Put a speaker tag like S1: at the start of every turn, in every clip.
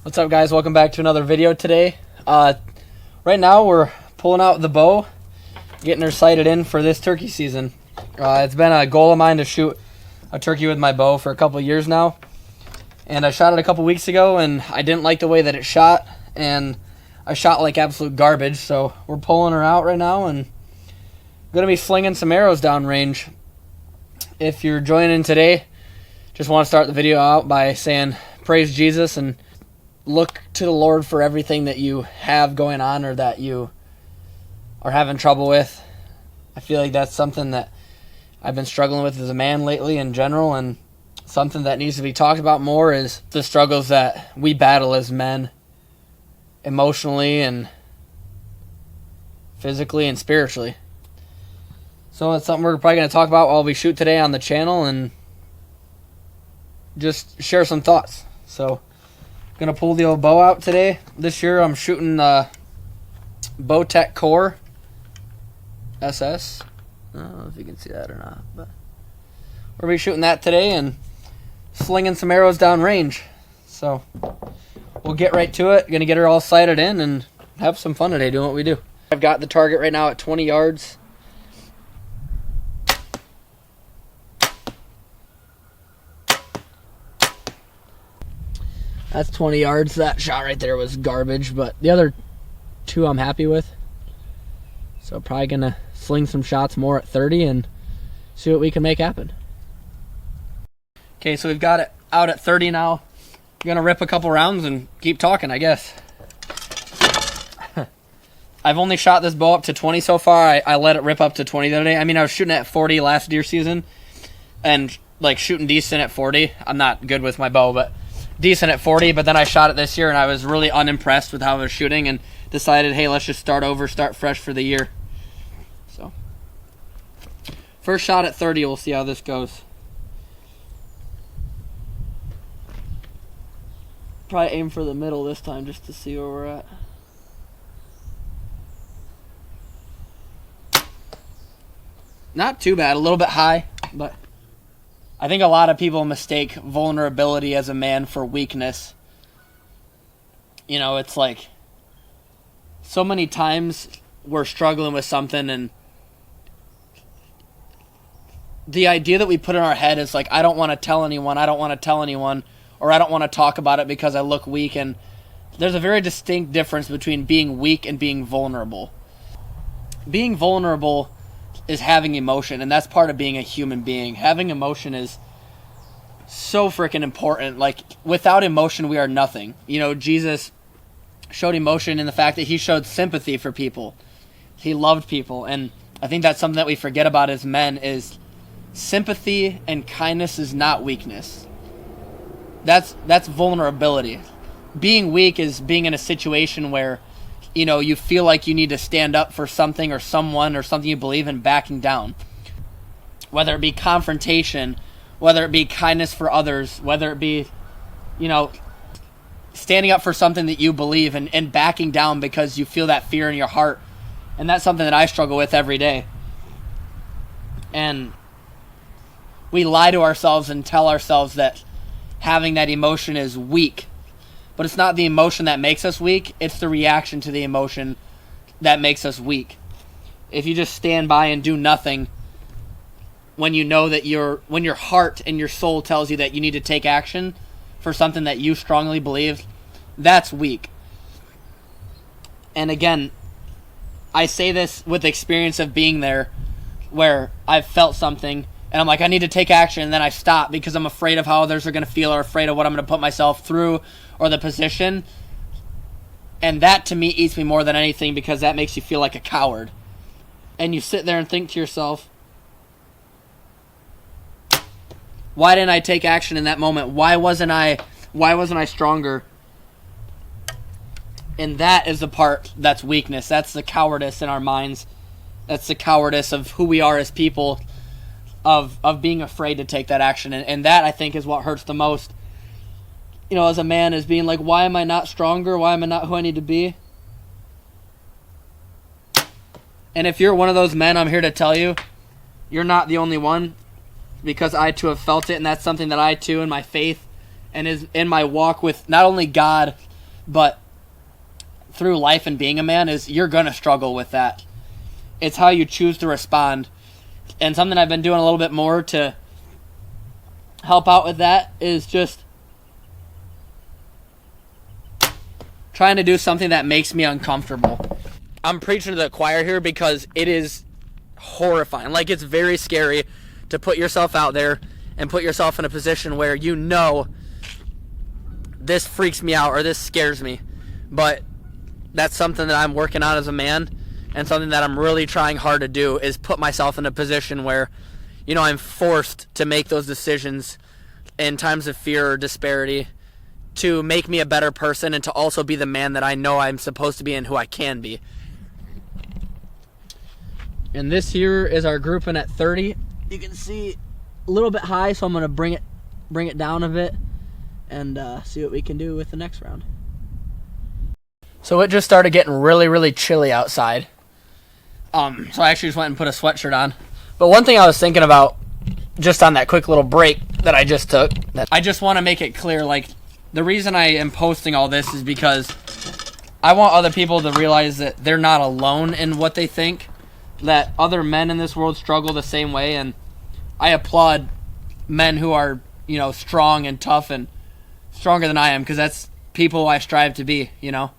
S1: What's up, guys? Welcome back to another video today. Right now we're pulling out the bow, getting her sighted in for this turkey season. It's been a goal of mine to shoot a turkey with my bow for a couple of years now, and I shot it a couple weeks ago and I didn't like the way that it shot, and I shot like absolute garbage. So we're pulling her out right now and gonna be slinging some arrows downrange. If you're joining today, just want to start the video out by saying praise Jesus and look to the Lord for everything that you have going on or that you are having trouble with. I feel like that's something that I've been struggling with as a man lately in general, and something that needs to be talked about more is the struggles that we battle as men, emotionally and physically and spiritually. So it's something we're probably going to talk about while we shoot today on the channel and just share some thoughts. So gonna pull the old bow out today. This year I'm shooting Bowtech Core SS. I don't know if you can see that or not, but we're gonna be shooting that today and slinging some arrows down range. So we'll get right to it. Gonna get her all sighted in and have some fun today doing what we do. I've got the target right now at 20 yards. That's 20 yards. That shot right there was garbage, but the other two I'm happy with. So probably going to sling some shots more at 30 and see what we can make happen. Okay, so we've got it out at 30 now. I'm going to rip a couple rounds and keep talking, I guess. I've only shot this bow up to 20 so far. I let it rip up to 20 the other day. I mean, I was shooting at 40 last deer season and like shooting decent at 40. I'm not good with my bow, but decent at 40, but then I shot it this year and I was really unimpressed with how I was shooting and decided, hey, let's just start over, start fresh for the year. So first shot at 30, we'll see how this goes. Probably aim for the middle this time just to see where we're at. Not too bad, a little bit high, but I think a lot of people mistake vulnerability as a man for weakness. You know, it's like so many times we're struggling with something, and the idea that we put in our head is like, I don't want to tell anyone, or I don't want to talk about it because I look weak. And there's a very distinct difference between being weak and being vulnerable. Being vulnerable is having emotion, and that's part of being a human being. Having emotion is so freaking important. Like, without emotion, we are nothing. You know, Jesus showed emotion in the fact that he showed sympathy for people. He loved people, and I think that's something that we forget about as men is sympathy and kindness is not weakness. That's vulnerability. Being weak is being in a situation where, you know, you feel like you need to stand up for something or someone or something you believe in, backing down. Whether it be confrontation, whether it be kindness for others, whether it be, you know, standing up for something that you believe and backing down because you feel that fear in your heart. And that's something that I struggle with every day. And we lie to ourselves and tell ourselves that having that emotion is weak. But it's not the emotion that makes us weak, it's the reaction to the emotion that makes us weak. If you just stand by and do nothing when you know that when your heart and your soul tells you that you need to take action for something that you strongly believe, that's weak. And again, I say this with experience of being there, where I've felt something and I'm like, I need to take action, and then I stop because I'm afraid of how others are going to feel or afraid of what I'm going to put myself through or the position. And that to me eats me more than anything, because that makes you feel like a coward. And you sit there and think to yourself, why didn't I take action in that moment? Why wasn't I stronger? And that is the part that's weakness. That's the cowardice in our minds. That's the cowardice of who we are as people, of being afraid to take that action. And that, I think, is what hurts the most. You know, as a man, is being like, why am I not stronger? Why am I not who I need to be? And if you're one of those men, I'm here to tell you, you're not the only one, because I too have felt it, and that's something that I too, in my faith and is in my walk with not only God, but through life and being a man is you're going to struggle with that. It's how you choose to respond. And something I've been doing a little bit more to help out with that is just trying to do something that makes me uncomfortable. I'm preaching to the choir here because it is horrifying. Like, it's very scary to put yourself out there and put yourself in a position where you know this freaks me out or this scares me. But that's something that I'm working on as a man, and something that I'm really trying hard to do is put myself in a position where, you know, I'm forced to make those decisions in times of fear or disparity to make me a better person and to also be the man that I know I'm supposed to be and who I can be. And this here is our grouping at 30. You can see a little bit high, so I'm going to bring it down a bit and see what we can do with the next round. So it just started getting really, really chilly outside. So I actually just went and put a sweatshirt on. But one thing I was thinking about, just on that quick little break that I just took, that I just want to make it clear, like, the reason I am posting all this is because I want other people to realize that they're not alone in what they think, that other men in this world struggle the same way, and I applaud men who are, you know, strong and tough and stronger than I am, because that's people I strive to be, you know.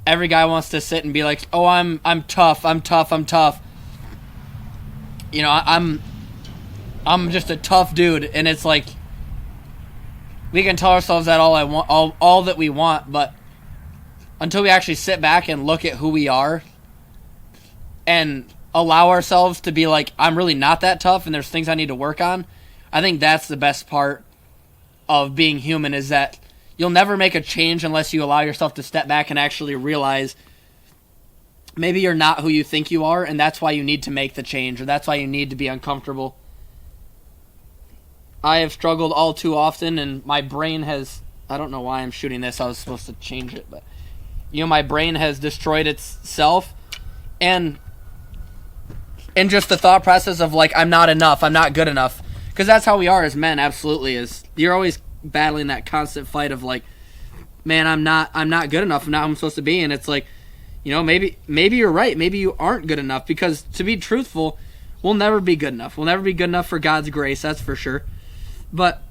S1: Every guy wants to sit and be like, oh, I'm tough, I'm tough, I'm tough. You know, I'm just a tough dude, and it's like, we can tell ourselves that all that we want, but until we actually sit back and look at who we are and allow ourselves to be like, I'm really not that tough and there's things I need to work on, I think that's the best part of being human, is that you'll never make a change unless you allow yourself to step back and actually realize maybe you're not who you think you are, and that's why you need to make the change, or that's why you need to be uncomfortable. I have struggled all too often, and my brain has, I don't know why I'm shooting this, I was supposed to change it, but, you know, my brain has destroyed itself, and just the thought process of, like, I'm not enough, I'm not good enough, because that's how we are as men, absolutely, is you're always battling that constant fight of, like, man, I'm not good enough, I'm not who I'm supposed to be, and it's like, you know, maybe you're right, maybe you aren't good enough, because to be truthful, we'll never be good enough, we'll never be good enough for God's grace, that's for sure. But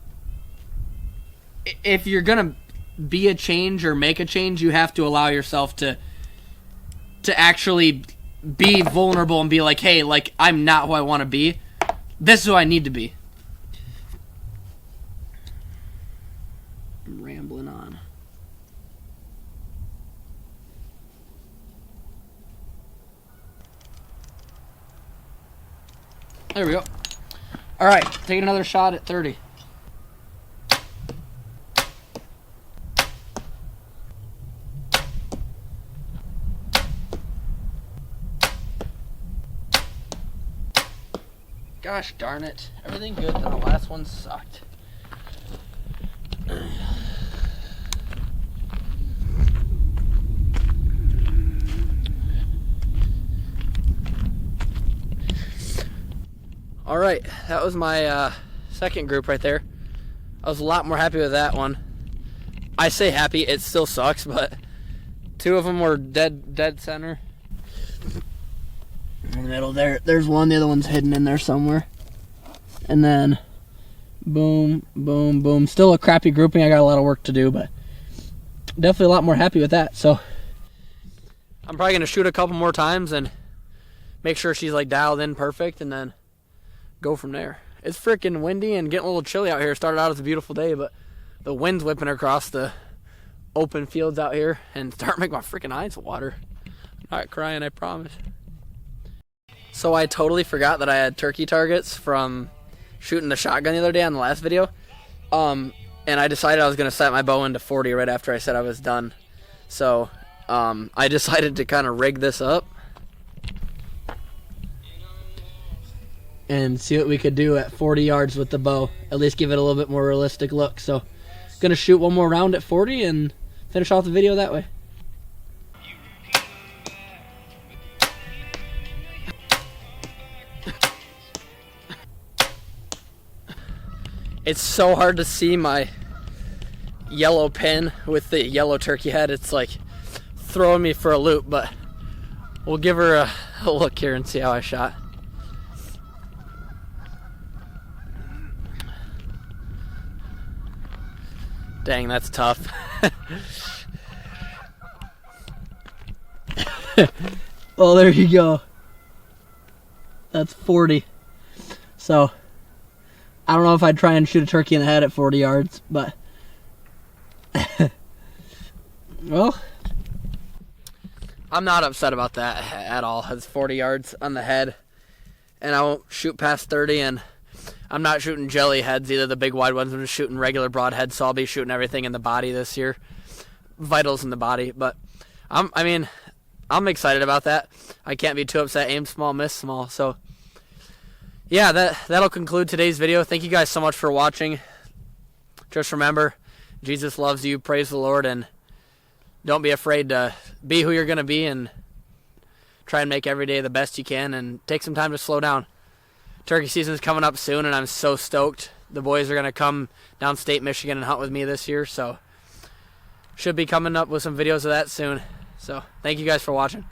S1: if you're going to be a change or make a change, you have to allow yourself to actually be vulnerable and be like, hey, like, I'm not who I want to be. This is who I need to be. I'm rambling on. There we go. All right, take another shot at 30. Gosh darn it. Everything good, then the last one sucked. Alright, that was my second group right there. I was a lot more happy with that one. I say happy, it still sucks, but two of them were dead center. In the middle there's one, the other one's hidden in there somewhere. And then boom, boom, boom. Still a crappy grouping, I got a lot of work to do, but definitely a lot more happy with that. So I'm probably gonna shoot a couple more times and make sure she's like dialed in perfect, and then go from there. It's freaking windy and getting a little chilly out here. It started out as a beautiful day, but the wind's whipping across the open fields out here and starting to make my freaking eyes water. I'm not crying, I promise. So I totally forgot that I had turkey targets from shooting the shotgun the other day on the last video. And I decided I was going to set my bow into 40 right after I said I was done. So I decided to kind of rig this up and see what we could do at 40 yards with the bow. At least give it a little bit more realistic look. So going to shoot one more round at 40 and finish off the video that way. It's so hard to see my yellow pin with the yellow turkey head. It's like throwing me for a loop, but we'll give her a look here and see how I shot. Dang, that's tough. Well, there you go. That's 40. So, I don't know if I'd try and shoot a turkey in the head at 40 yards, but well, I'm not upset about that at all. It's 40 yards on the head, and I won't shoot past 30, and I'm not shooting jelly heads either, the big wide ones. I'm just shooting regular broadheads, so I'll be shooting everything in the body this year. Vitals in the body, but I'm excited about that. I can't be too upset. Aim small, miss small. So, yeah, that'll conclude today's video. Thank you guys so much for watching. Just remember, Jesus loves you. Praise the Lord, and don't be afraid to be who you're going to be, and try and make every day the best you can, and take some time to slow down. Turkey season is coming up soon, and I'm so stoked. The boys are going to come downstate Michigan and hunt with me this year, so should be coming up with some videos of that soon. So, thank you guys for watching.